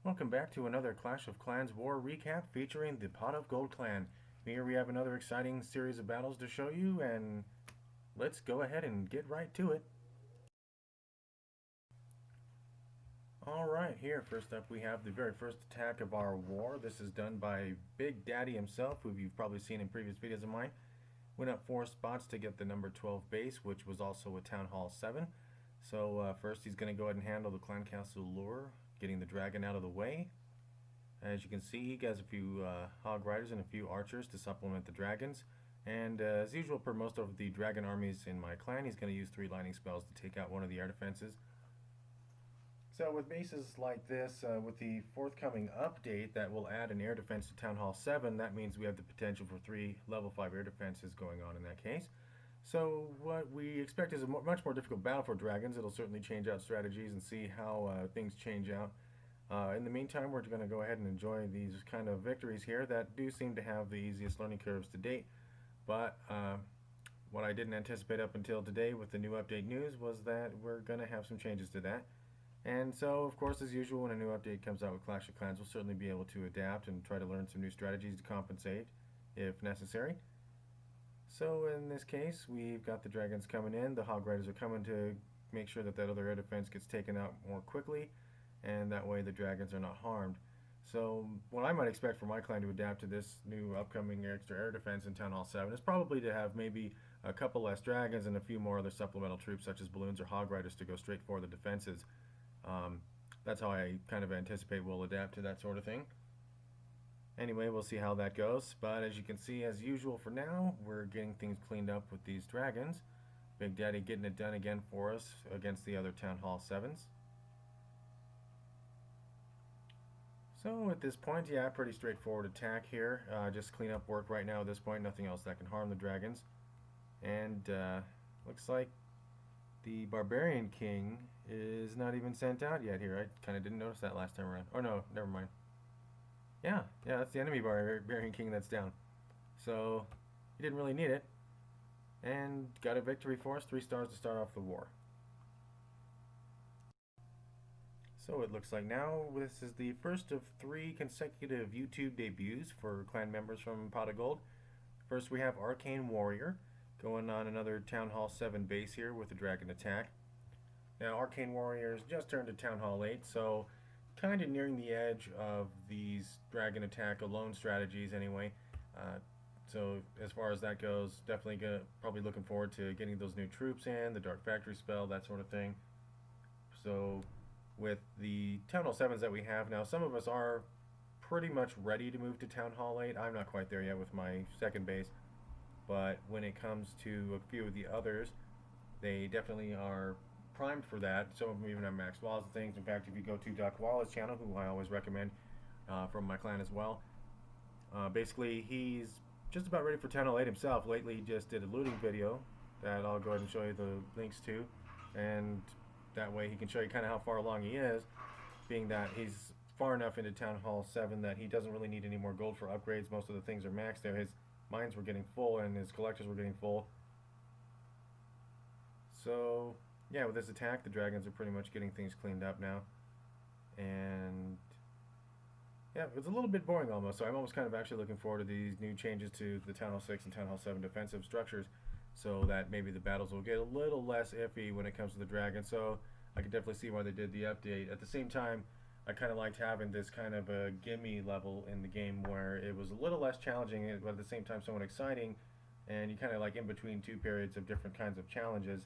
Welcome back to another Clash of Clans War recap featuring the Pot of Gold clan. Here we have another exciting series of battles to show you, and let's go ahead and get right to it. Alright, here first up we have the very first attack of our war. This is done by Big Daddy himself, who you've probably seen in previous videos of mine. Went up 4 spots to get the number 12 base, which was also a Town Hall 7. So first he's going to go ahead and handle the Clan Castle lure, getting the dragon out of the way. As you can see, he has a few hog riders and a few archers to supplement the dragons. And as usual for most of the dragon armies in my clan, he's going to use 3 lightning spells to take out one of the air defenses. So with bases like this, with the forthcoming update that will add an air defense to Town Hall 7, that means we have the potential for 3 level 5 air defenses going on in that case. So what we expect is a much more difficult battle for dragons. It'll certainly change out strategies and see how things change out. In the meantime, we're going to go ahead and enjoy these kind of victories here that do seem to have the easiest learning curves to date. But what I didn't anticipate up until today with the new update news was that we're going to have some changes to that. And so, of course, as usual, when a new update comes out with Clash of Clans, we'll certainly be able to adapt and try to learn some new strategies to compensate if necessary. So in this case, we've got the dragons coming in. The hog riders are coming to make sure that other air defense gets taken out more quickly, and that way the dragons are not harmed. So what I might expect for my clan to adapt to this new upcoming extra air defense in Town Hall 7 is probably to have maybe a couple less dragons and a few more other supplemental troops such as balloons or hog riders to go straight for the defenses. That's how I kind of anticipate we'll adapt to that sort of thing. Anyway, we'll see how that goes. But as you can see, as usual for now, we're getting things cleaned up with these dragons. Big Daddy getting it done again for us against the other Town Hall 7s. So at this point, yeah, pretty straightforward attack here. Just clean up work right now at this point. Nothing else that can harm the dragons. And looks like the Barbarian King is not even sent out yet here. I kind of didn't notice that last time around. Oh no, never mind. Yeah, that's the enemy Barbarian King that's down. So he didn't really need it. And got a victory for us, 3 stars to start off the war. So it looks like now this is the first of 3 consecutive YouTube debuts for clan members from Pot of Gold. First we have Arcane Warrior going on another Town Hall 7 base here with a dragon attack. Now Arcane Warriors just turned to Town Hall 8, so kind of nearing the edge of these dragon attack alone strategies anyway. So as far as that goes, definitely probably looking forward to getting those new troops in, the Dark Factory spell, that sort of thing. So with the Town Hall 7s that we have now, some of us are pretty much ready to move to Town Hall 8. I'm not quite there yet with my second base, but when it comes to a few of the others, they definitely are primed for that. Some of them even have max walls and things. In fact, if you go to Duck Wallace's channel, who I always recommend from my clan as well, basically he's just about ready for Town Hall 8 himself. Lately he just did a looting video that I'll go ahead and show you the links to, and that way he can show you kind of how far along he is, being that he's far enough into Town Hall 7 that he doesn't really need any more gold for upgrades. Most of the things are maxed there. His mines were getting full and his collectors were getting full. So yeah, with this attack, the dragons are pretty much getting things cleaned up now. And yeah, it's a little bit boring almost, so I'm almost kind of actually looking forward to these new changes to the Town Hall 6 and Town Hall 7 defensive structures, so that maybe the battles will get a little less iffy when it comes to the dragons. So I can definitely see why they did the update. At the same time, I kind of liked having this kind of a gimme level in the game where it was a little less challenging, but at the same time somewhat exciting, and you kind of like in between 2 periods of different kinds of challenges.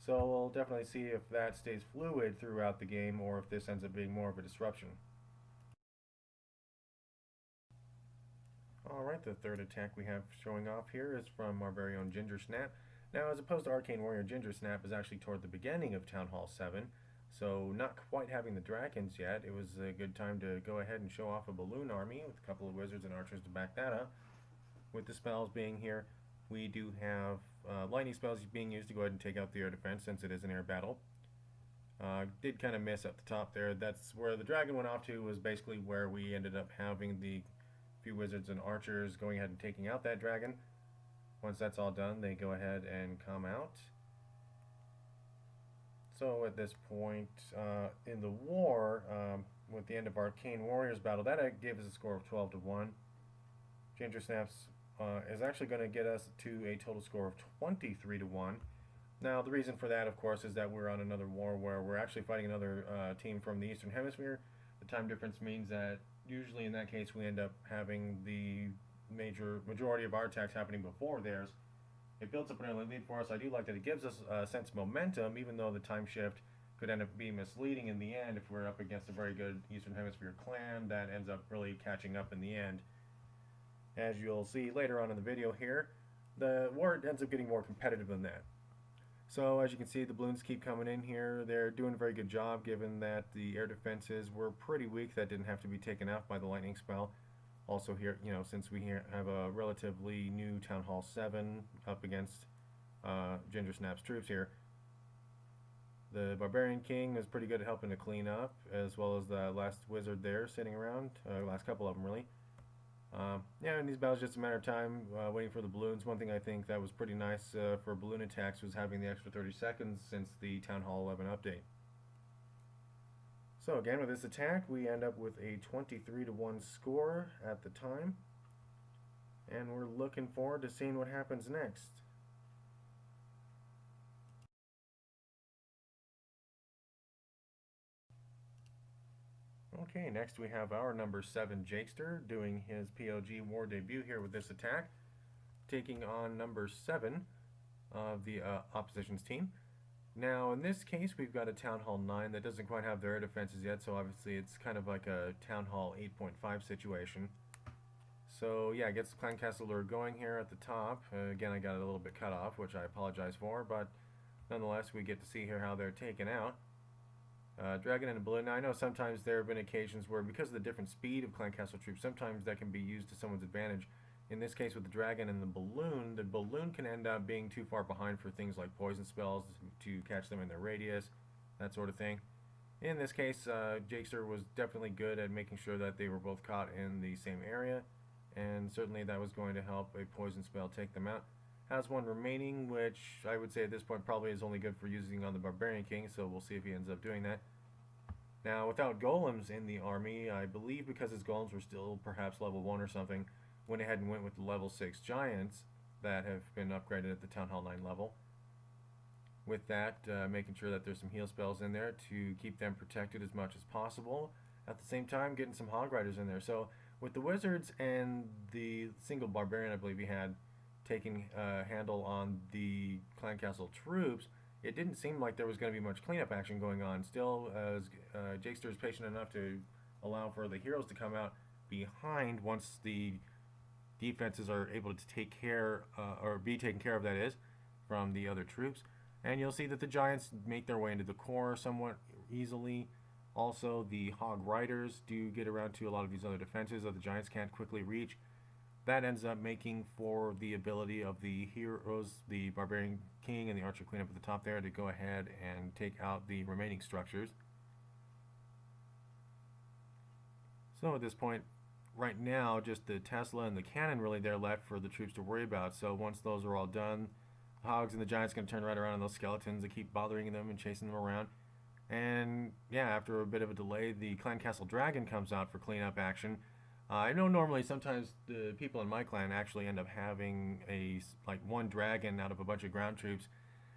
So we'll definitely see if that stays fluid throughout the game or if this ends up being more of a disruption. Alright, the third attack we have showing off here is from our very own Gingersnap. Now, as opposed to Arcane Warrior, Gingersnap is actually toward the beginning of Town Hall 7, so not quite having the dragons yet. It was a good time to go ahead and show off a balloon army with a couple of wizards and archers to back that up. With the spells being here, we do have lightning spells being used to go ahead and take out the air defense since it is an air battle. Did kind of miss at the top there. That's where the dragon went off to, was basically where we ended up having the few wizards and archers going ahead and taking out that dragon. Once that's all done, they go ahead and come out. So at this point in the war, with the end of Arcane Warriors battle. That gave us a score of 12 to 1. Gingersnaps is actually going to get us to a total score of 23 to 1. Now, the reason for that, of course, is that we're on another war where we're actually fighting another team from the Eastern Hemisphere. The time difference means that usually in that case we end up having the majority of our attacks happening before theirs. It builds up an early lead for us. I do like that it gives us a sense of momentum, even though the time shift could end up being misleading in the end if we're up against a very good Eastern Hemisphere clan that ends up really catching up in the end. As you'll see later on in the video here, the war ends up getting more competitive than that. So as you can see, the balloons keep coming in here. They're doing a very good job given that the air defenses were pretty weak. That didn't have to be taken out by the lightning spell. Also here, since we have a relatively new Town Hall 7 up against Gingersnap's troops here, the Barbarian King is pretty good at helping to clean up, as well as the last wizard there sitting around, last couple of them really. Yeah, in these battles, just a matter of time waiting for the balloons. One thing I think that was pretty nice for balloon attacks was having the extra 30 seconds since the Town Hall 11 update. So again, with this attack, we end up with a 23 to 1 score at the time. And we're looking forward to seeing what happens next. Okay, next we have our number 7 Jakester doing his PoG war debut here with this attack, taking on number 7 of the opposition's team. Now, in this case, we've got a Town Hall 9 that doesn't quite have their air defenses yet, so obviously it's kind of like a Town Hall 8.5 situation. So, yeah, it gets the Clan Castle Lure going here at the top. Again, I got it a little bit cut off, which I apologize for, but nonetheless, we get to see here how they're taken out. Dragon and a balloon. Now, I know sometimes there have been occasions where, because of the different speed of Clan Castle troops, sometimes that can be used to someone's advantage. In this case, with the dragon and the balloon can end up being too far behind for things like poison spells to catch them in their radius, that sort of thing. In this case, Jakester was definitely good at making sure that they were both caught in the same area, and certainly that was going to help a poison spell take them out. Has one remaining, which I would say at this point probably is only good for using on the Barbarian King, so we'll see if he ends up doing that. Now, without golems in the army, I believe because his golems were still perhaps level 1 or something, went ahead and went with the level 6 giants that have been upgraded at the Town Hall 9 level. With that, making sure that there's some heal spells in there to keep them protected as much as possible. At the same time, getting some Hog Riders in there. So, with the wizards and the single Barbarian I believe he had taking handle on the Clan Castle troops, it didn't seem like there was going to be much cleanup action going on. Still, as Jakester is patient enough to allow for the heroes to come out behind once the defenses are able to take care, or be taken care of, that is, from the other troops. And you'll see that the giants make their way into the core somewhat easily. Also, the Hog Riders do get around to a lot of these other defenses that the giants can't quickly reach. That ends up making for the ability of the heroes, the Barbarian King and the Archer Queen up at the top there, to go ahead and take out the remaining structures. So at this point, right now, just the Tesla and the cannon really there left for the troops to worry about. So once those are all done, the Hogs and the Giants going to turn right around on those skeletons that keep bothering them and chasing them around. And yeah, after a bit of a delay, the Clan Castle Dragon comes out for cleanup action. I know normally sometimes the people in my clan actually end up having one dragon out of a bunch of ground troops,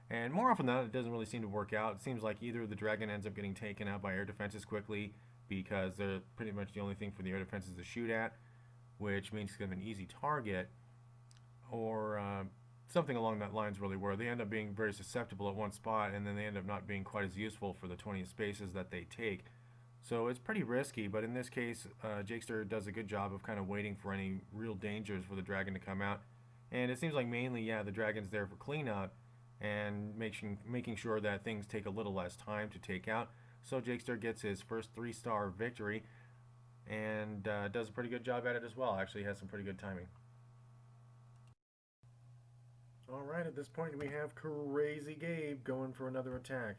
and more often than not, it doesn't really seem to work out. It seems like either the dragon ends up getting taken out by air defenses quickly because they're pretty much the only thing for the air defenses to shoot at, which means it's an easy target, or something along that lines really, where they end up being very susceptible at one spot and then they end up not being quite as useful for the 20 spaces that they take. So it's pretty risky, but in this case, Jakester does a good job of kind of waiting for any real dangers for the dragon to come out. And it seems like mainly, yeah, the dragon's there for cleanup and making sure that things take a little less time to take out. So Jakester gets his first 3-star victory and does a pretty good job at it as well. Actually has some pretty good timing. Alright, at this point we have Crazy Gabe going for another attack.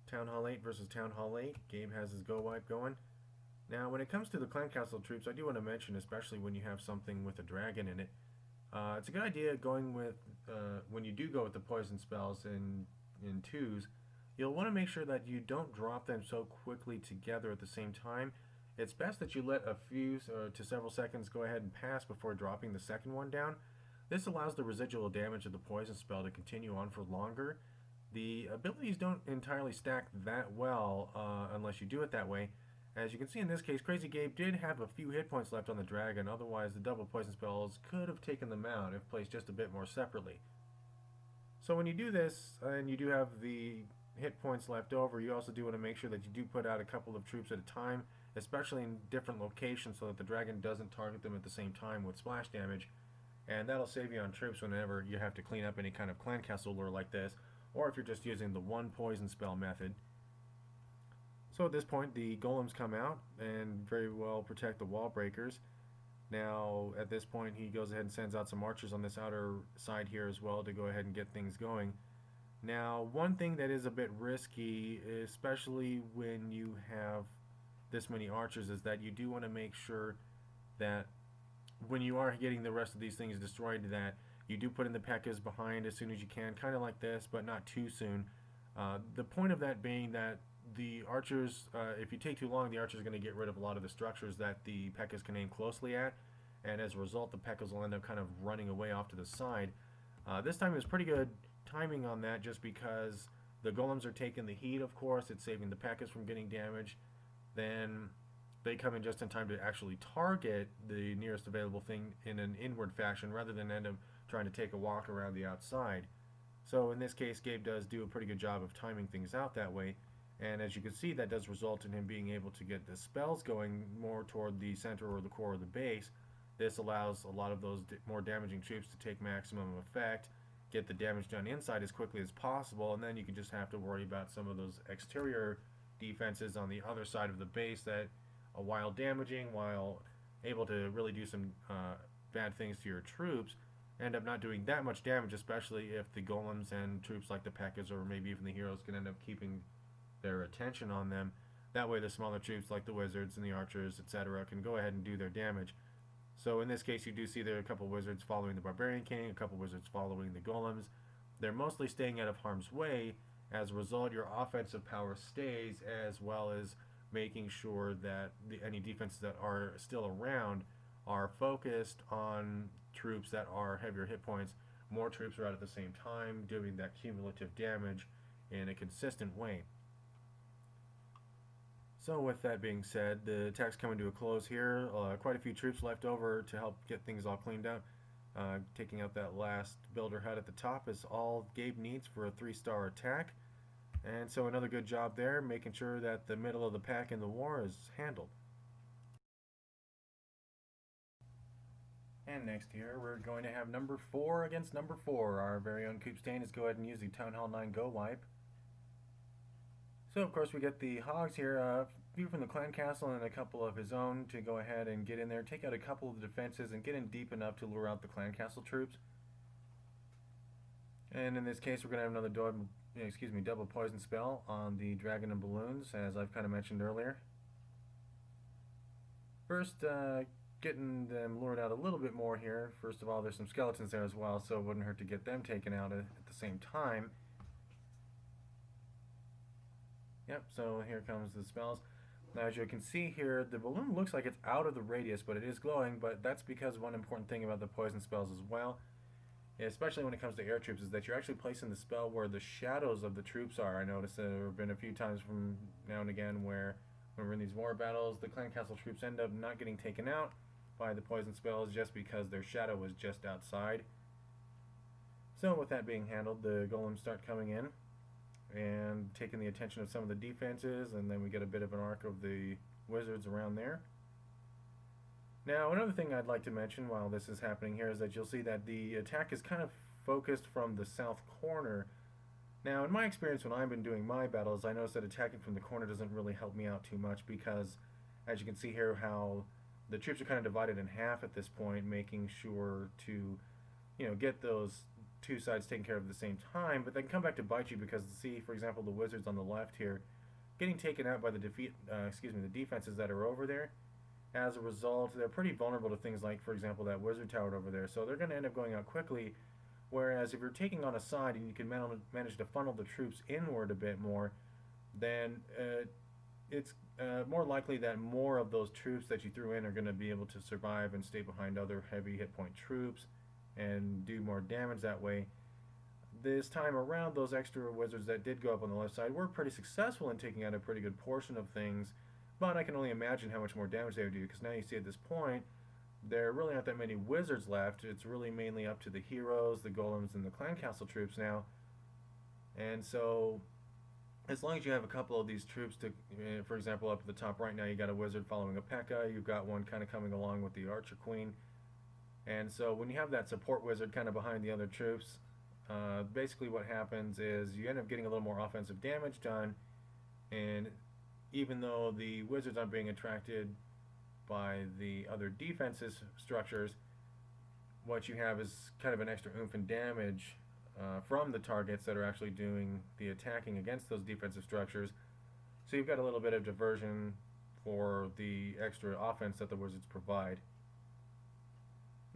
Town Hall 8 versus Town Hall 8. Gabe has his go wipe going. Now, when it comes to the Clan Castle troops, I do want to mention, especially when you have something with a dragon in it, it's a good idea going with, when you do go with the poison spells in twos, you'll want to make sure that you don't drop them so quickly together at the same time, it's best that you let a few to several seconds go ahead and pass before dropping the second one down. This allows the residual damage of the poison spell to continue on for longer. The abilities don't entirely stack that well unless you do it that way. As you can see in this case, Crazy Gabe did have a few hit points left on the dragon, otherwise the double poison spells could have taken them out if placed just a bit more separately. So when you do this, and you do have the hit points left over, you also do want to make sure that you do put out a couple of troops at a time, especially in different locations so that the dragon doesn't target them at the same time with splash damage. And that'll save you on troops whenever you have to clean up any kind of clan castle lore like this, or if you're just using the one poison spell method. So at this point, the golems come out and very well protect the wall breakers. Now, at this point, he goes ahead and sends out some archers on this outer side here as well to go ahead and get things going. Now, one thing that is a bit risky, especially when you have this many archers, is that you do want to make sure that when you are getting the rest of these things destroyed, that you do put in the P.E.K.K.A.s behind as soon as you can, kind of like this, but not too soon. The point of that being that the archers, if you take too long, the archers are going to get rid of a lot of the structures that the P.E.K.K.A.s can aim closely at, and as a result, the P.E.K.K.A.s will end up kind of running away off to the side. This time it was pretty good timing on that, just because the golems are taking the heat, of course, it's saving the P.E.K.K.A.s from getting damaged. Then they come in just in time to actually target the nearest available thing in an inward fashion, rather than end up trying to take a walk around the outside. So in this case, Gabe does do a pretty good job of timing things out that way. And as you can see, that does result in him being able to get the spells going more toward the center or the core of the base. This allows a lot of those more damaging troops to take maximum effect, get the damage done inside as quickly as possible, and then you can just have to worry about some of those exterior defenses on the other side of the base that, while damaging, while able to really do some bad things to your troops, end up not doing that much damage, especially if the golems and troops like the P.E.K.K.A.s or maybe even the heroes can end up keeping their attention on them. That way the smaller troops like the wizards and the archers, etc., can go ahead and do their damage. So in this case, you do see there are a couple wizards following the Barbarian King, a couple wizards following the golems. They're mostly staying out of harm's way. As a result, your offensive power stays, as well as making sure that any defenses that are still around are focused on troops that are heavier hit points. More troops are out at the same time, doing that cumulative damage in a consistent way. So with that being said, the attack's coming to a close here. Quite a few troops left over to help get things all cleaned up. Taking out that last builder hut at the top is all Gabe needs for a 3-star attack. And so another good job there, making sure that the middle of the pack in the war is handled. And next here, we're going to have number 4 against number 4. Our very own Coop Stain is go ahead and use the Town Hall 9 Go Wipe. So of course we get the Hogs here, a few from the clan castle and a couple of his own to go ahead and get in there, take out a couple of the defenses and get in deep enough to lure out the clan castle troops. And in this case we're going to have another double poison spell on the dragon and balloons, as I've kind of mentioned earlier. First, getting them lured out a little bit more here. First of all, there's some skeletons there as well, so it wouldn't hurt to get them taken out at the same time. Yep, so here comes the spells. Now as you can see here, the balloon looks like it's out of the radius, but it is glowing, but that's because one important thing about the poison spells as well, especially when it comes to air troops, is that you're actually placing the spell where the shadows of the troops are. I noticed there have been a few times from now and again where when we're in these war battles, the clan castle troops end up not getting taken out by the poison spells just because their shadow was just outside. So with that being handled, the golems start coming in and taking the attention of some of the defenses, and then we get a bit of an arc of the wizards around there. Now another thing I'd like to mention while this is happening here is that you'll see that the attack is kind of focused from the south corner. Now in my experience when I've been doing my battles, I noticed that attacking from the corner doesn't really help me out too much, because as you can see here how the troops are kind of divided in half at this point, making sure to get those two sides taken care of at the same time, but they can come back to bite you, because see, for example, the wizards on the left here getting taken out by the defenses that are over there. As a result, they're pretty vulnerable to things like, for example, that wizard tower over there, so they're going to end up going out quickly. Whereas if you're taking on a side and you can manage to funnel the troops inward a bit more, then it's more likely that more of those troops that you threw in are going to be able to survive and stay behind other heavy hit point troops and do more damage that way. This time around, those extra wizards that did go up on the left side were pretty successful in taking out a pretty good portion of things, but I can only imagine how much more damage they would do, because now you see at this point there really aren't that many wizards left. It's really mainly up to the heroes, the golems, and the clan castle troops now. And so as long as you have a couple of these troops to, for example, up at the top right now, you got a wizard following a P.E.K.K.A. You've got one kind of coming along with the archer queen. And so when you have that support wizard kind of behind the other troops, basically what happens is you end up getting a little more offensive damage done, and even though the wizards aren't being attracted by the other defenses structures, what you have is kind of an extra oomph and damage from the targets that are actually doing the attacking against those defensive structures. So you've got a little bit of diversion for the extra offense that the wizards provide.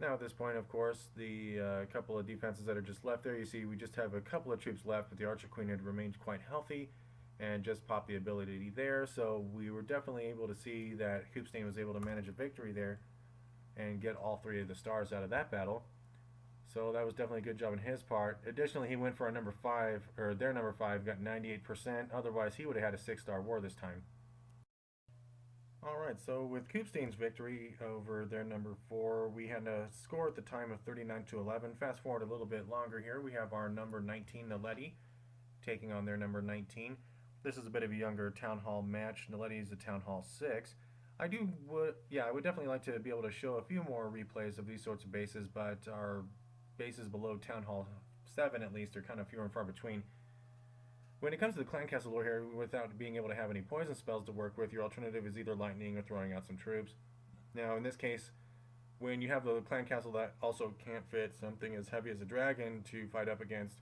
Now at this point, of course, the couple of defenses that are just left there, you see we just have a couple of troops left, but the Archer Queen had remained quite healthy and just popped the ability there, so we were definitely able to see that Hoopstein was able to manage a victory there and get all three of the stars out of that battle. So that was definitely a good job on his part. Additionally, he went for our number 5, or their number 5, got 98%, otherwise he would have had a 6-star war this time. Alright, so with Koopstein's victory over their number 4, we had a score at the time of 39-11. Fast forward a little bit longer here, we have our number 19, Miletti, taking on their number 19. This is a bit of a younger Town Hall match. Miletti is a Town Hall 6. I would definitely like to be able to show a few more replays of these sorts of bases, but our bases below Town Hall 7 at least are kind of few and far between. When it comes to the Clan Castle lore here, without being able to have any poison spells to work with, your alternative is either lightning or throwing out some troops. Now in this case, when you have the Clan Castle that also can't fit something as heavy as a dragon to fight up against,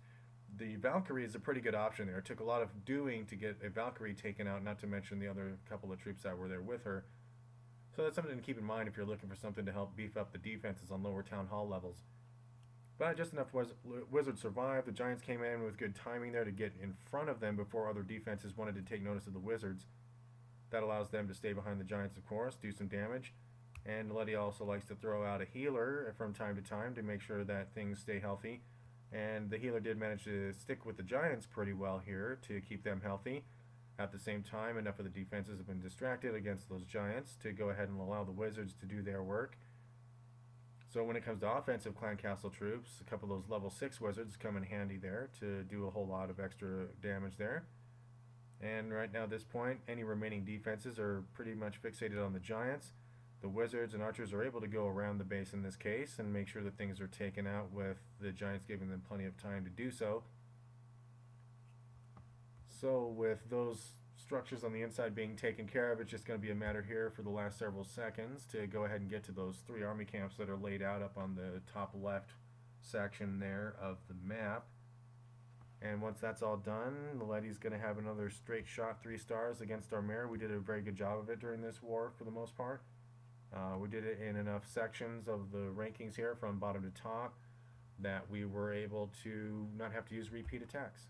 the Valkyrie is a pretty good option there. It took a lot of doing to get a Valkyrie taken out, not to mention the other couple of troops that were there with her. So that's something to keep in mind if you're looking for something to help beef up the defenses on lower Town Hall levels. But just enough wizards survived. The Giants came in with good timing there to get in front of them before other defenses wanted to take notice of the wizards. That allows them to stay behind the Giants, of course, do some damage. And Miletti also likes to throw out a healer from time to time to make sure that things stay healthy. And the healer did manage to stick with the Giants pretty well here to keep them healthy. At the same time, enough of the defenses have been distracted against those Giants to go ahead and allow the wizards to do their work. So when it comes to offensive Clan Castle troops, a couple of those level 6 wizards come in handy there to do a whole lot of extra damage there. And right now at this point, any remaining defenses are pretty much fixated on the Giants. The wizards and archers are able to go around the base in this case and make sure that things are taken out with the Giants giving them plenty of time to do so. So with those structures on the inside being taken care of, it's just going to be a matter here for the last several seconds to go ahead and get to those 3 army camps that are laid out up on the top left section there of the map. And once that's all done, Miletti's going to have another straight shot 3 stars against our mare. We did a very good job of it during this war for the most part. We did it in enough sections of the rankings here from bottom to top that we were able to not have to use repeat attacks.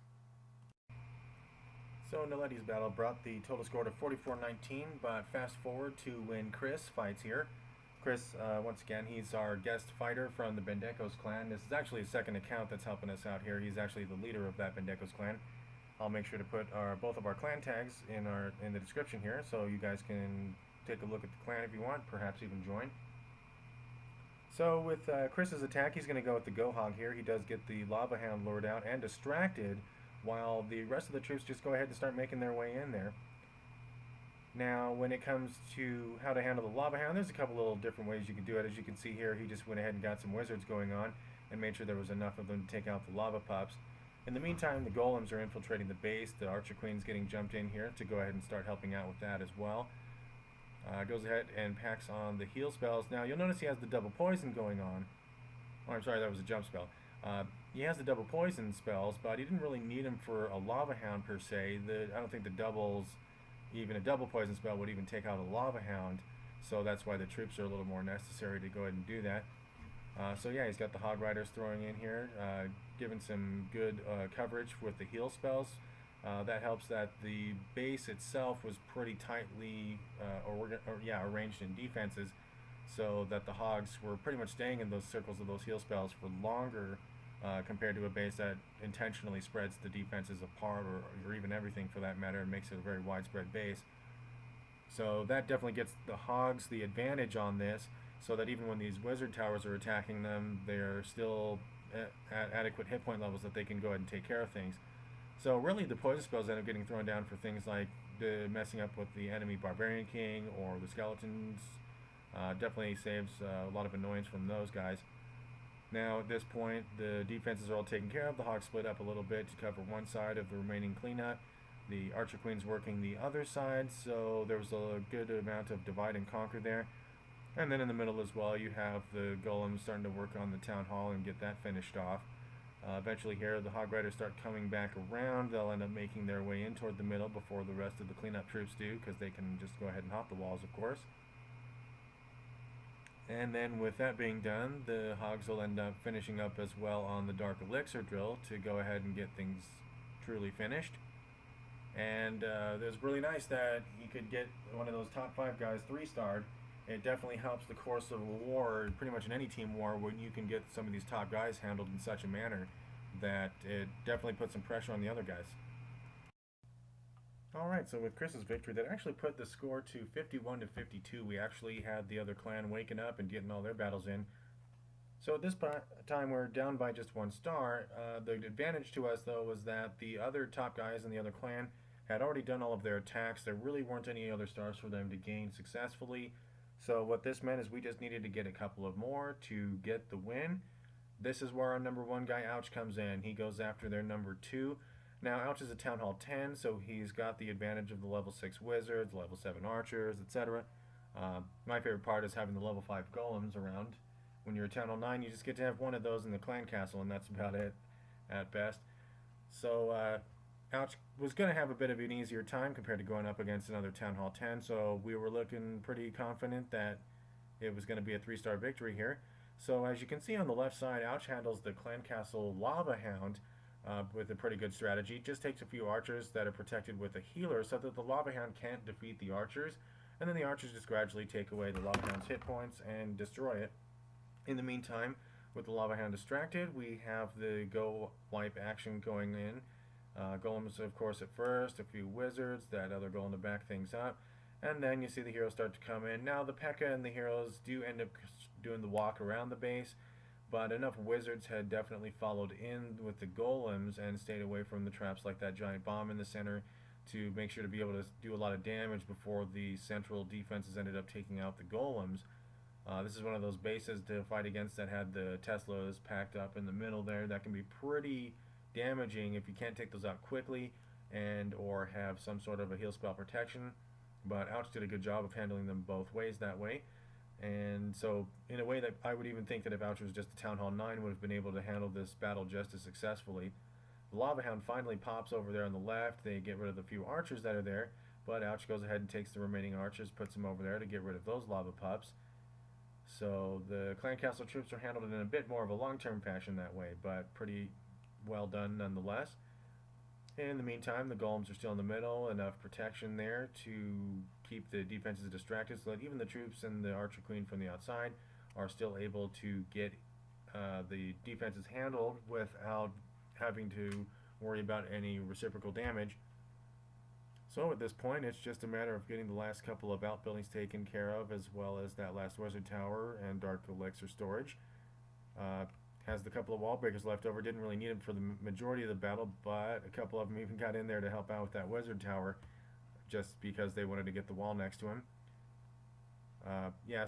So Miletti's battle brought the total score to 44-19, but fast forward to when Chris fights here. Chris, once again, he's our guest fighter from the Bendecos clan. This is actually his second account that's helping us out here. He's actually the leader of that Bendecos clan. I'll make sure to put both of our clan tags in the description here, so you guys can take a look at the clan if you want, perhaps even join. So with Chris's attack, he's going to go with the Gohog here. He does get the Lava Hound lured out and distracted, while the rest of the troops just go ahead and start making their way in there. Now, when it comes to how to handle the Lava Hound, there's a couple little different ways you can do it. As you can see here, he just went ahead and got some wizards going on and made sure there was enough of them to take out the lava pups. In the meantime, the golems are infiltrating the base. The Archer Queen's getting jumped in here to go ahead and start helping out with that as well. Goes ahead and packs on the heal spells. Now, you'll notice he has the double poison going on. Oh, I'm sorry, that was a jump spell. He has the double poison spells, but he didn't really need them for a Lava Hound per se. I don't think the doubles, even a double poison spell would even take out a Lava Hound, so that's why the troops are a little more necessary to go ahead and do that. So yeah, he's got the Hog Riders throwing in here, giving some good coverage with the heal spells. That helps that the base itself was pretty tightly arranged in defenses, so that the hogs were pretty much staying in those circles of those heal spells for longer, compared to a base that intentionally spreads the defenses apart, or even everything for that matter, and makes it a very widespread base. So that definitely gets the hogs the advantage on this, so that even when these wizard towers are attacking them, they're still at adequate hit point levels that they can go ahead and take care of things. So really, the poison spells end up getting thrown down for things like messing up with the enemy Barbarian King or the skeletons. Definitely saves a lot of annoyance from those guys. Now at this point, the defenses are all taken care of. The hogs split up a little bit to cover one side of the remaining cleanup. The Archer Queen's working the other side, so there was a good amount of divide and conquer there. And then in the middle as well, you have the golems starting to work on the town hall and get that finished off. Eventually here, the Hog Riders start coming back around. They'll end up making their way in toward the middle before the rest of the cleanup troops do, because they can just go ahead and hop the walls, of course. And then with that being done, the Hogs will end up finishing up as well on the Dark Elixir drill to go ahead and get things truly finished. And it was really nice that he could get one of those top 5 guys 3-starred. It definitely helps the course of a war, pretty much in any team war, when you can get some of these top guys handled in such a manner that it definitely puts some pressure on the other guys. Alright, so with Chris's victory, that actually put the score to 51-52. We actually had the other clan waking up and getting all their battles in. So at this time, we're down by just 1 star. The advantage to us, though, was that the other top guys in the other clan had already done all of their attacks. There really weren't any other stars for them to gain successfully. So what this meant is we just needed to get a couple of more to get the win. This is where our number 1 guy, Ouch, comes in. He goes after their number 2. Now, Ouch is a Town Hall 10, so he's got the advantage of the level 6 wizards, level 7 archers, etc. My favorite part is having the level 5 golems around. When you're a Town Hall 9, you just get to have one of those in the clan castle, and that's about it at best. So, Ouch was going to have a bit of an easier time compared to going up against another Town Hall 10, so we were looking pretty confident that it was going to be a 3-star victory here. So as you can see on the left side, Ouch handles the clan castle Lava Hound with a pretty good strategy. It just takes a few archers that are protected with a healer so that the Lava Hound can't defeat the archers, and then the archers just gradually take away the Lava Hound's hit points and destroy it. In the meantime, with the Lava Hound distracted, we have the go wipe action going in. Golems, of course, at first, a few wizards, that other golem to back things up, and then you see the heroes start to come in. Now, the P.E.K.K.A. and the heroes do end up doing the walk around the base, but enough wizards had definitely followed in with the golems and stayed away from the traps like that giant bomb in the center to make sure to be able to do a lot of damage before the central defenses ended up taking out the golems. This is one of those bases to fight against that had the Teslas packed up in the middle there. That can be pretty damaging if you can't take those out quickly and or have some sort of a heal spell protection. But Ouch did a good job of handling them both ways that way. And so in a way that I would even think that if Ouch was just a Town Hall 9 would have been able to handle this battle just as successfully. The Lava Hound finally pops over there on the left. They get rid of the few archers that are there, but Ouch goes ahead and takes the remaining archers, puts them over there to get rid of those lava pups. So the clan castle troops are handled in a bit more of a long-term fashion that way, but pretty well done nonetheless. In the meantime, the golems are still in the middle, enough protection there to keep the defenses distracted so that even the troops and the Archer Queen from the outside are still able to get the defenses handled without having to worry about any reciprocal damage. So at this point, it's just a matter of getting the last couple of outbuildings taken care of, as well as that last wizard tower and Dark Elixir storage. Has the couple of wall breakers left over. Didn't really need them for the majority of the battle, but a couple of them even got in there to help out with that wizard tower, just because they wanted to get the wall next to him.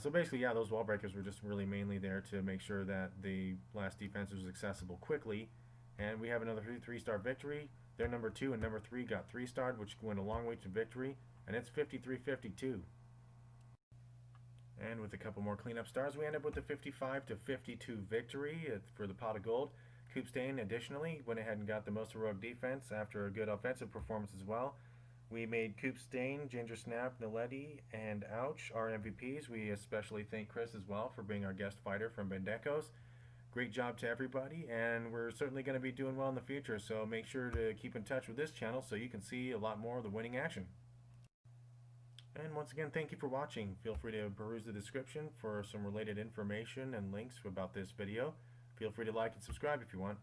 So basically, those wall breakers were just really mainly there to make sure that the last defense was accessible quickly. And we have another 3-star victory. Their number 2 and number 3 got 3-starred, which went a long way to victory, and it's 53-52. And with a couple more cleanup stars, we end up with a 55-52 victory for the pot of gold. Coopstain, additionally, went ahead and got the most heroic defense after a good offensive performance as well. We made Coopstain, Gingersnap, Miletti, and Ouch our MVPs. We especially thank Chris as well for being our guest fighter from Bendecos. Great job to everybody, and we're certainly going to be doing well in the future, so make sure to keep in touch with this channel so you can see a lot more of the winning action. And once again, thank you for watching. Feel free to peruse the description for some related information and links about this video. Feel free to like and subscribe if you want.